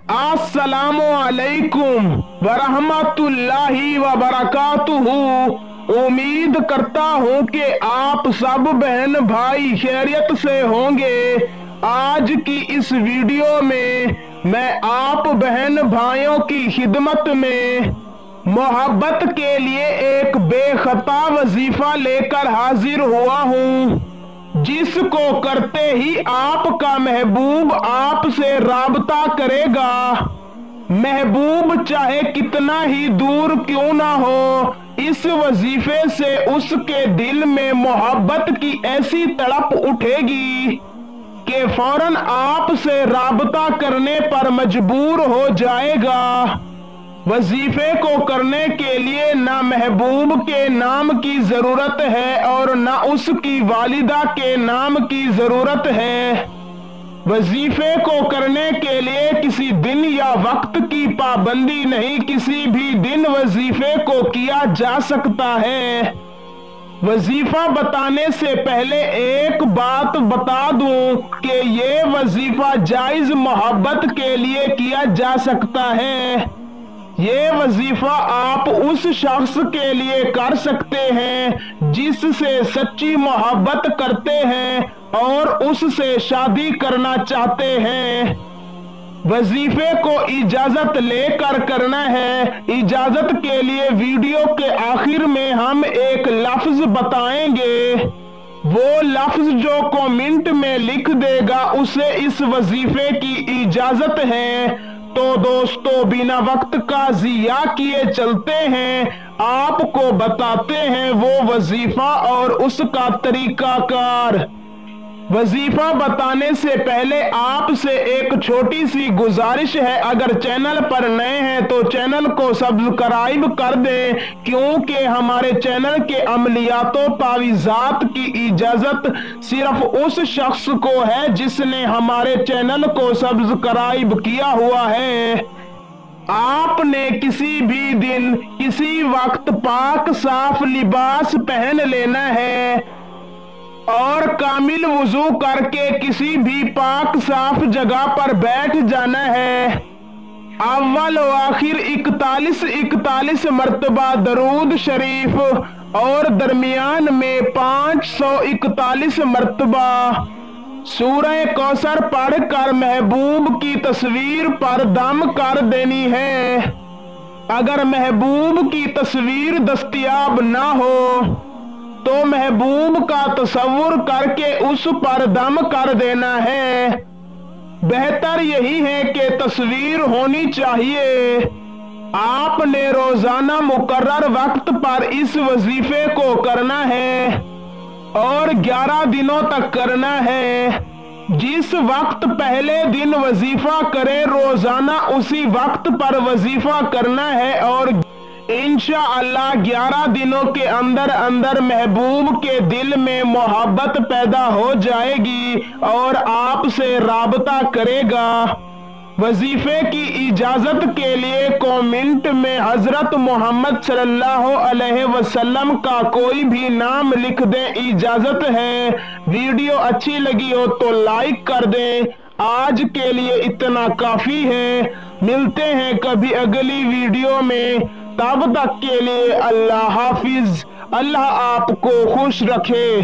अस्सलामु अलैकुम वरहमतुल्लाहि वबरकातुहू। उम्मीद करता हूँ कि आप सब बहन भाई खैरियत से होंगे। आज की इस वीडियो में मैं आप बहन भाइयों की खिदमत में मोहब्बत के लिए एक बेखता वजीफा लेकर हाजिर हुआ हूँ, जिसको करते ही आपका महबूब आपसे राबता करेगा। महबूब चाहे कितना ही दूर क्यों ना हो, इस वजीफे से उसके दिल में मोहब्बत की ऐसी तड़प उठेगी कि फौरन आपसे राबता करने पर मजबूर हो जाएगा। वजीफे को करने के लिए ना महबूब के नाम की जरूरत है और ना उसकी वालिदा के नाम की जरूरत है। वजीफे को करने के लिए किसी दिन या वक्त की पाबंदी नहीं, किसी भी दिन वजीफे को किया जा सकता है। वजीफा बताने से पहले एक बात बता दूं कि ये वजीफा जायज मोहब्बत के लिए किया जा सकता है। ये वजीफा आप उस शख्स के लिए कर सकते हैं जिससे सच्ची मोहब्बत करते हैं और उससे शादी करना चाहते हैं। वजीफे को इजाजत लेकर करना है। इजाजत के लिए वीडियो के आखिर में हम एक लफ्ज बताएंगे। वो लफ्ज जो कमेंट में लिख देगा उसे इस वजीफे की इजाजत है। तो दोस्तों, बिना वक्त का जिया किए चलते हैं, आपको बताते हैं वो वजीफा और उसका तरीकाकार। वजीफा बताने से पहले आपसे एक छोटी सी गुजारिश है, अगर चैनल पर नए हैं तो चैनल को सब्सक्राइब कर दें, क्योंकि हमारे चैनल के अमलियातों तावीज़ात की इजाजत सिर्फ उस शख्स को है जिसने हमारे चैनल को सब्सक्राइब किया हुआ है। आपने किसी भी दिन किसी वक्त पाक साफ लिबास पहन लेना है और कामिल वुजू करके किसी भी पाक साफ जगह पर बैठ जाना है। अव्वल व आखिर 41 मर्तबा दरूद शरीफ और दरमियान में 541 मर्तबा सूरह कौसर पढ़कर महबूब की तस्वीर पर दम कर देनी है। अगर महबूब की तस्वीर दस्तयाब ना हो तो महबूब का तसव्वुर करके उस पर दम कर देना है। बेहतर यही है कि तस्वीर होनी चाहिए। आपने रोजाना मुकर्रर वक्त पर इस वजीफे को करना है और 11 दिनों तक करना है। जिस वक्त पहले दिन वजीफा करे रोजाना उसी वक्त पर वजीफा करना है और इंशाअल्लाह 11 दिनों के अंदर अंदर महबूब के दिल में मोहब्बत पैदा हो जाएगी और आपसे राबता करेगा। वजीफे की इजाजत के लिए कमेंट में हजरत मोहम्मद सल्लल्लाहु अलैहि वसल्लम का कोई भी नाम लिख दें, इजाजत है। वीडियो अच्छी लगी हो तो लाइक कर दें। आज के लिए इतना काफी है। मिलते हैं कभी अगली वीडियो में, तब तक के लिए अल्लाह हाफिज। अल्लाह आपको खुश रखे।